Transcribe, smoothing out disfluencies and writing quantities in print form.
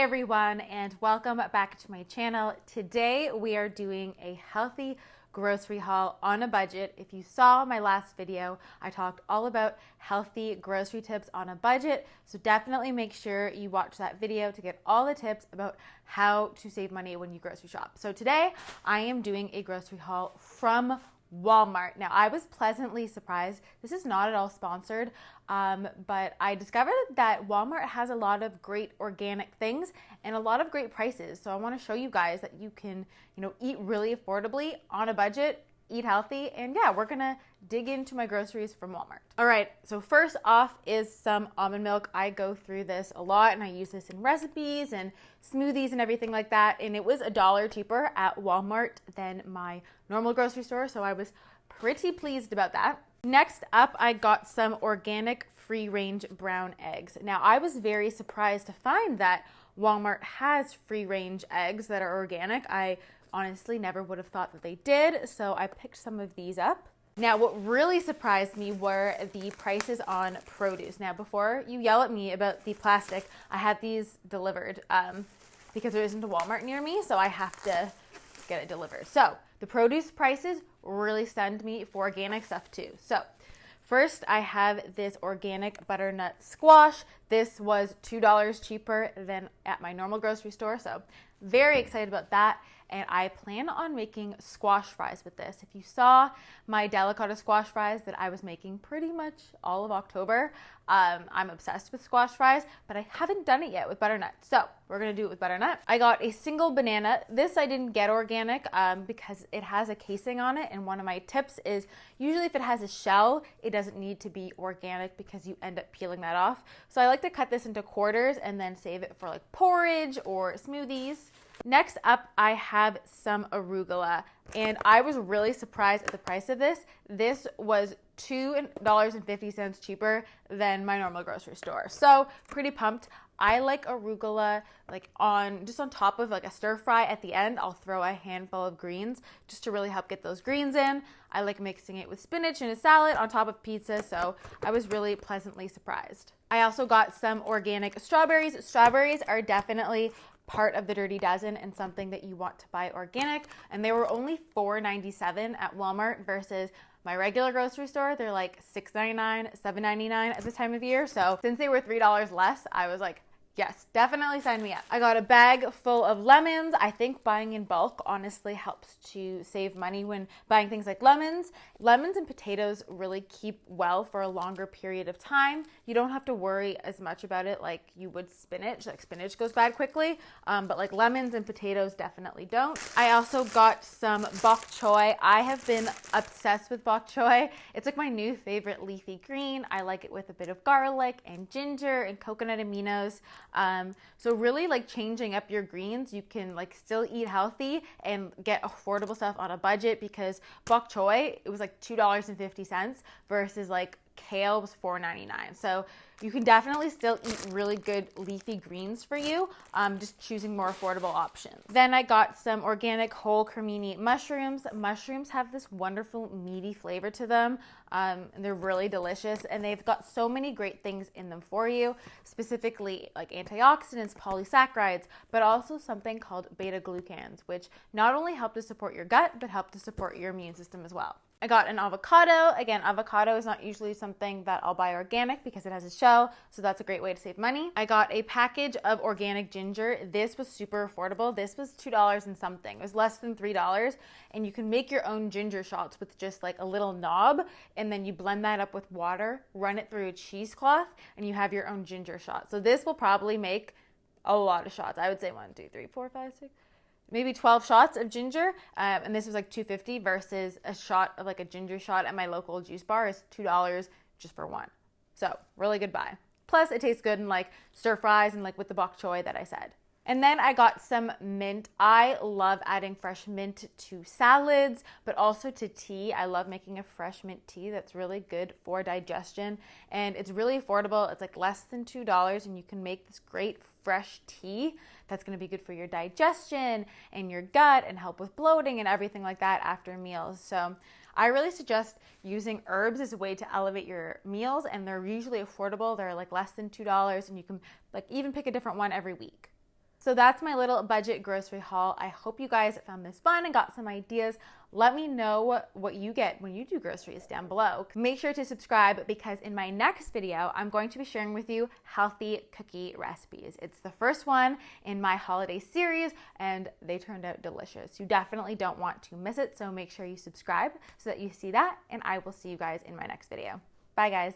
Hey everyone, and welcome back to my channel. Today we are doing a healthy grocery haul on a budget. If you saw my last video, I talked all about healthy grocery tips on a budget. So definitely make sure you watch that video to get all the tips about how to save money when you grocery shop. So today I am doing a grocery haul from Walmart. Now, I was pleasantly surprised. This is not at all sponsored, but I discovered that Walmart has a lot of great organic things and a lot of great prices. So I want to show you guys that you can, eat really affordably on a budget, eat healthy, and yeah, we're gonna dig into my groceries from Walmart. All right, so first off is some almond milk. I go through this a lot and I use this in recipes and smoothies and everything like that. And it was $1 cheaper at Walmart than my normal grocery store, so I was pretty pleased about that. Next up, I got some organic free-range brown eggs. Now, I was very surprised to find that Walmart has free-range eggs that are organic. I honestly never would have thought that they did, so I picked some of these up. Now, what really surprised me were the prices on produce. Now, before you yell at me about the plastic, I had these delivered because there isn't a Walmart near me, so I have to get it delivered. So the produce prices really stunned me for organic stuff too. So first, I have this organic butternut squash. This was $2 cheaper than at my normal grocery store, so very excited about that. And I plan on making squash fries with this. If you saw my delicata squash fries that I was making pretty much all of October, I'm obsessed with squash fries, but I haven't done it yet with butternut. So we're gonna do it with butternut. I got a single banana. This I didn't get organic because it has a casing on it. And one of my tips is usually if it has a shell, it doesn't need to be organic because you end up peeling that off. So I like to cut this into quarters and then save it for like porridge or smoothies. Next up, I have some arugula, and I was really surprised at the price of this. This was $2.50 cheaper than my normal grocery store. So pretty pumped. I like arugula just on top of like a stir fry at the end. I'll throw a handful of greens just to really help get those greens in. I like mixing it with spinach in a salad on top of pizza, so I was really pleasantly surprised. I also got some organic strawberries. Strawberries are definitely part of the Dirty Dozen and something that you want to buy organic, and they were only $4.97 at Walmart versus my regular grocery store. They're like $6.99, $7.99 at this time of year. So since they were $3 less, I was like, yes, definitely sign me up. I got a bag full of lemons. I think buying in bulk honestly helps to save money when buying things like lemons. Lemons and potatoes really keep well for a longer period of time. You don't have to worry as much about it like you would spinach. Like spinach goes bad quickly, but like lemons and potatoes definitely don't. I also got some bok choy. I have been obsessed with bok choy. It's like my new favorite leafy green. I like it with a bit of garlic and ginger and coconut aminos. So really like changing up your greens, you can like still eat healthy and get affordable stuff on a budget because bok choy, it was like $2.50 versus like kale was $4.99. So you can definitely still eat really good leafy greens for you, just choosing more affordable options. Then I got some organic whole cremini mushrooms. Mushrooms have this wonderful meaty flavor to them, and they're really delicious, and they've got so many great things in them for you, specifically like antioxidants, polysaccharides, but also something called beta-glucans, which not only help to support your gut, but help to support your immune system as well. I got an avocado. Again, avocado is not usually something that I'll buy organic because it has a shell, so that's a great way to save money. I got a package of organic ginger. This was super affordable. This was $2 and something. It was less than $3, and you can make your own ginger shots with just like a little knob, and then you blend that up with water, run it through a cheesecloth, and you have your own ginger shot. So this will probably make a lot of shots. I would say 1, 2, 3, 4, 5, 6. Maybe 12 shots of ginger, and this was like $2.50 versus a shot of like a ginger shot at my local juice bar is $2 just for one. So really good buy. Plus it tastes good in like stir fries and like with the bok choy that I said. And then I got some mint. I love adding fresh mint to salads, but also to tea. I love making a fresh mint tea that's really good for digestion, and it's really affordable. It's like less than $2, and you can make this great fresh tea that's going to be good for your digestion and your gut and help with bloating and everything like that after meals. So I really suggest using herbs as a way to elevate your meals, and they're usually affordable. They're like less than $2, and you can like even pick a different one every week. So that's my little budget grocery haul. I hope you guys found this fun and got some ideas. Let me know what you get when you do groceries down below. Make sure to subscribe because in my next video, I'm going to be sharing with you healthy cookie recipes. It's the first one in my holiday series and they turned out delicious. You definitely don't want to miss it, so make sure you subscribe so that you see that, and I will see you guys in my next video. Bye guys.